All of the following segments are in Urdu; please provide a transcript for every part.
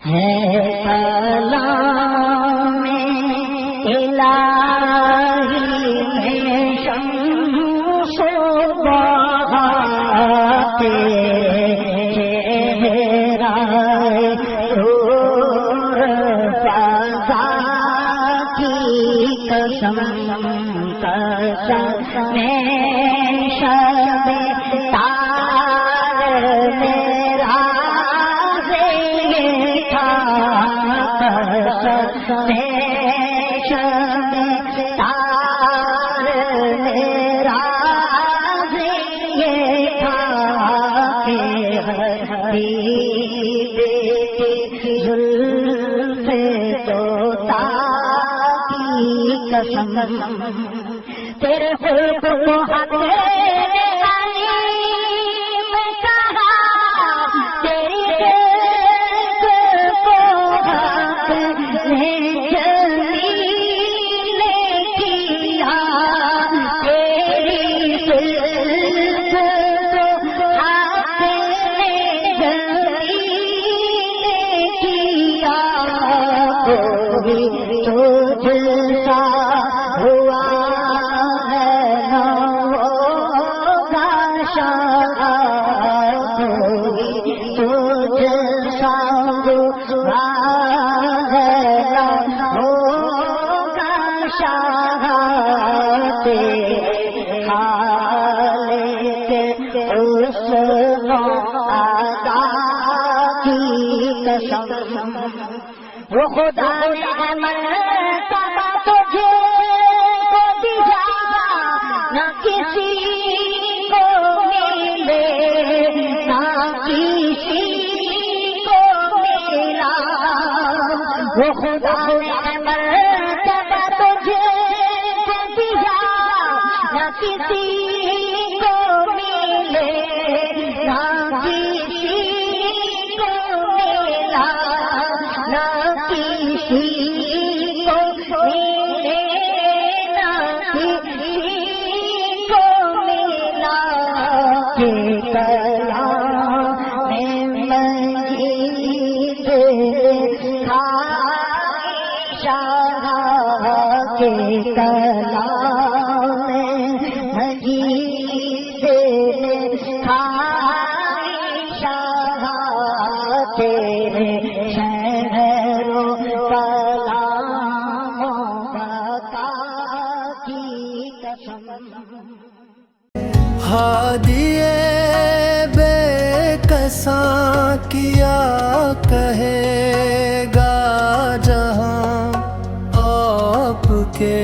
ہے کلام الہی میں شمس و ضحیٰ کے چہرہ نور فضا کی قسم قسم شب تار میرا تھا قسم شب تار میرا تھا کہ حبیب کی زلف طوطا کی قسم تیرے خلق کو حق میں کہا تیری خلق کو حق نے جمیل کیا تیری خلق کو حق نے جمیل کیا کوئی تجھ سا ہوا وہ خدا نے مرتبہ تجھے کو دیا نہ کسی کو ملے نہ کسی کو ملا وہ خدا نے مرتبہ تجھے کو دیا نہ کسی کو ملے نہ کسی کو ملا نہ کسی کو ملے نہ کسی کو ملا کہ کلام مجید خواہشہ کہ کلام مجید خواہشہ تیرے ہادیے بے کساں کیا کہے گا جہاں آپ کے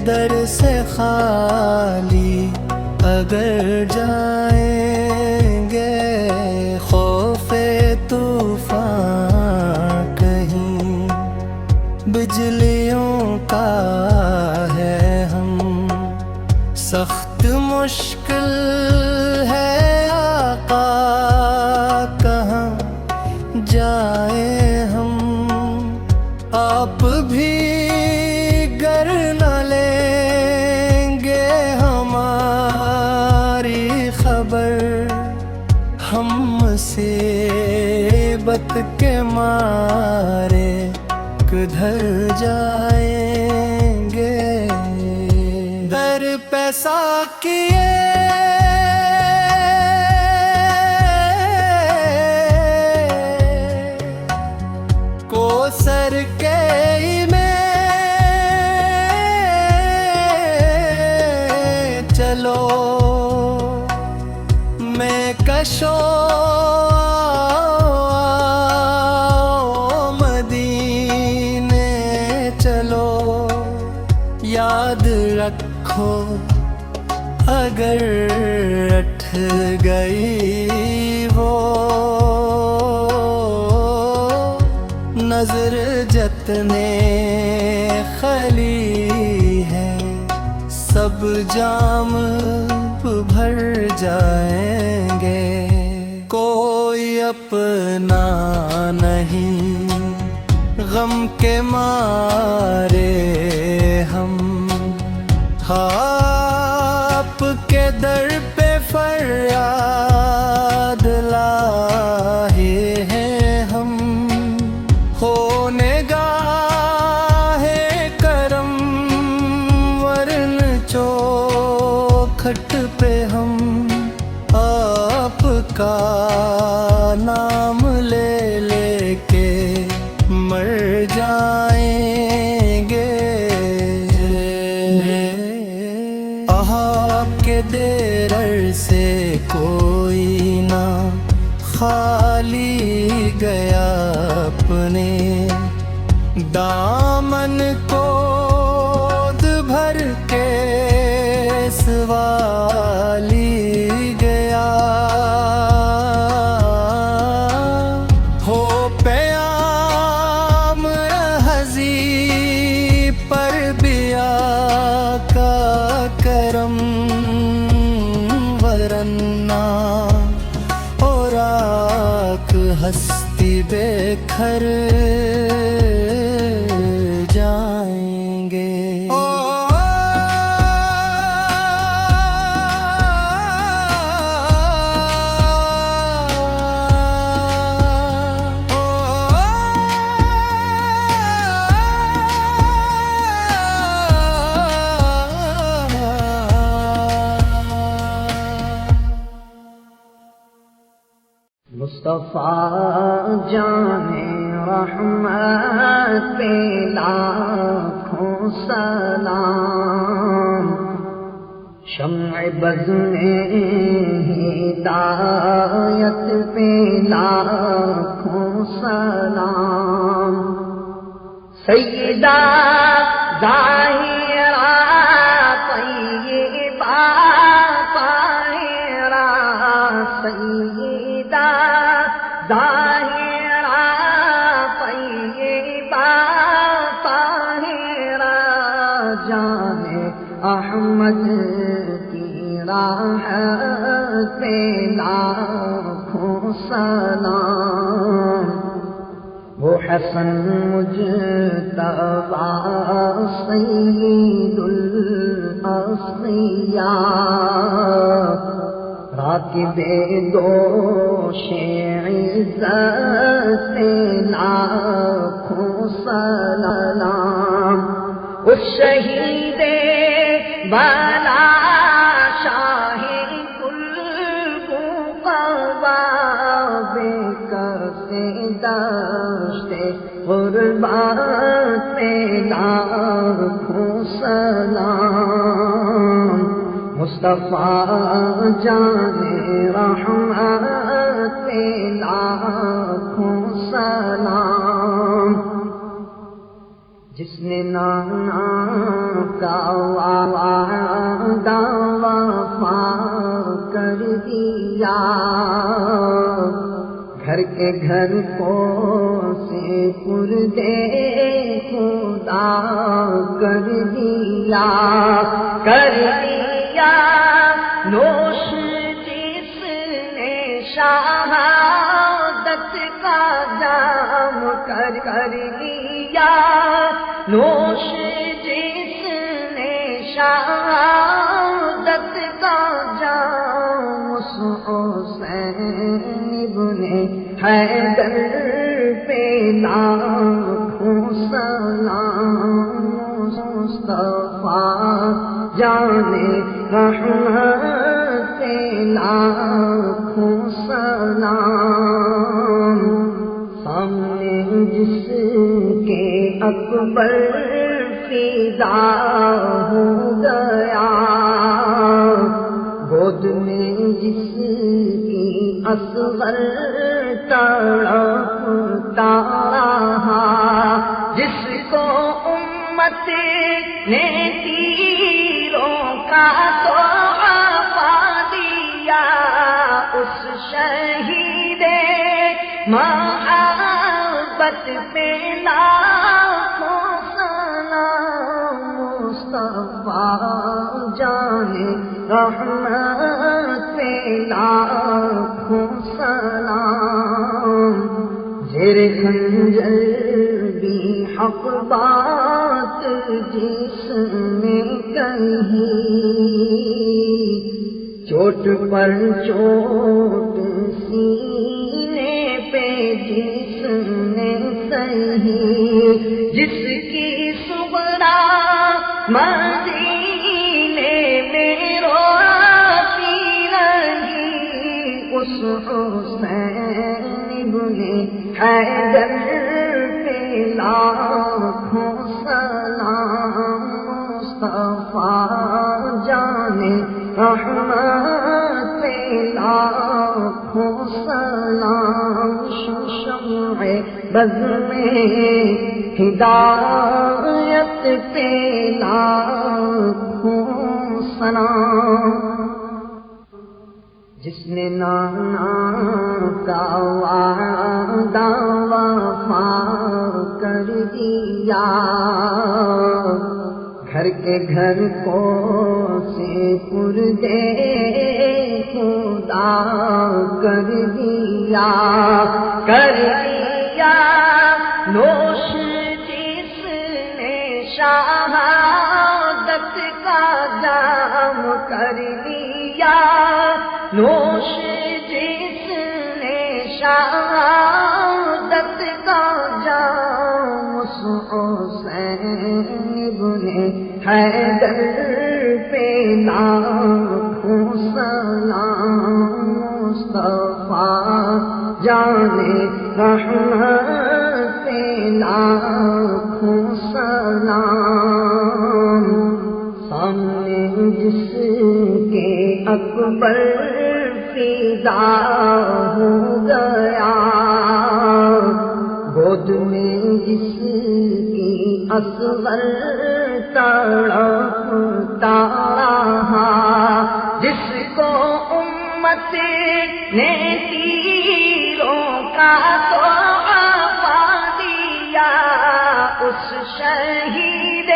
در سے خالی اگر جائیں گے خوف طوفان کہیں بجلیوں کا ہے ہم سخت مشکل ہے آقا کہاں جائیں ہم آپ بھی گر نہ لیں گے ہماری خبر ہم مصیبت کے مارے کدھر جائیں گے در پیسہ کیے کو سر کے میں چلو میں کشو مدینے چلو یاد رکھو اگر اٹھ گئی وہ نظر جتنے خلی ہے سب جام بھر جائیں گے کوئی اپنا نہیں غم کے مارے ہم آپ کے در پہ فریاد لائے ہیں ہم کا نام لے لے کے مر جائیں گے، آپ کے دیرر سے کوئی نہ خالی گیا، اپنے دامن کو بھر کے سوالی گیا، ہو پیام حضی پر بیا کا کرم، ورنہ اور آنکھ ہستی بے کھر جائیں گے۔ مصطفیٰ جان رحمت پہ لاکھوں سلام، شمع بزم ہدایت پہ لاکھوں سلام، سیدہ ظاہرہ طیبہ طاہرہ، سیدہ ظاہرہ طیبہ طاہرہ، جان احمد کی راحت پہ لاکھوں سلام، وہ حسن مجتبیٰ سید الاصفیاء، راکب دوش عزت لاکھوں سلام، اس شہید بلا شاہ قلقبا، بے کس دشت غربت پہ لاکھوں سلام، مصطفیٰ جان رحمت پہ لاکھوں سلام، جس نے نانا کا وعدہ وفا کر دیا، گھر کے گھر کو سے پردے خدا کر دیا، نوش جس نے شہادت کا جام کر لیا، نوش جس نے شہادت کا جام، حسین ابن حیدر پہ لاکھوں سلام، مصطفیٰ جان رحمت پہ لاکھوں سلام، سامنے جس کے اکبر فدا ہو گیا، گود میں جس کی اصغر تڑپتا رہا، جس کو امت نے تیروں کا تحفہ دیا، اس شہید محبت پہ لاکھوں سلام، مصطفیٰ جان رحمت پہ لاکھوں سلام، زیر خنجر بھی حق بات جس نے کہی، چوٹ پر چوٹ سینے پہ جس نے سہی، جس کی صغرا مدینے میں روتی رہی، اس حسین ابن حیدر پہ لاکھوں سلام مصطفیٰ جان رحمت پہ لاکھوں سلام شمع بز میں ہدایت پہ لاکھوں سلام جس نے نانا کا وعدہ وفا کر دیا گھر کے گھر کو سے پردے خدا کر دیا نوش جس نے شہادت کا جام کر لیا نوش جس نے شہادت کا جام حسین ابن حیدر پہ لاکھوں سلام مصطفیٰ جان رحمت پہ لاکھوں سلام سامنے جس کے اکبر فدا ہو گیا گود میں جس کی اصغر تڑپتا رہا جس کو امت نے تیروں کا تحفہ دیا اس شہید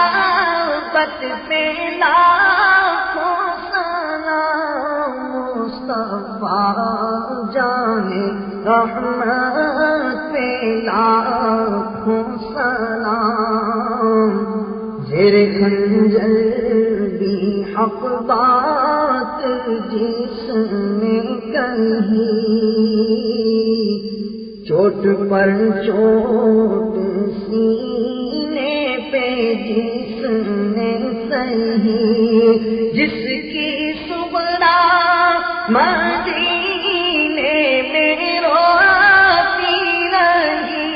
محبت پہ لاکھوں سلام مصطفیٰ جان رحمت پہ لاکھوں سلام زیر خنجر بھی حق بات جس نے کہی چوٹ پر چوٹ سینے پہ جس نے سہی جس کی صبح مدینے میں روتی رہی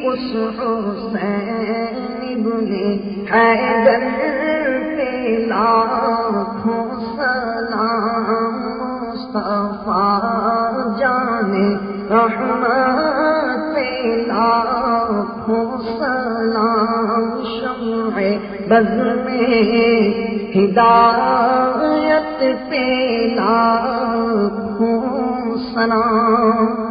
اس حسین ابن حیدر پہ لاکھوں سلام مصطفیٰ جان رحمت پہ لاکھوں سلام شمع بز میں ہدایت پہ لاکھوں سلام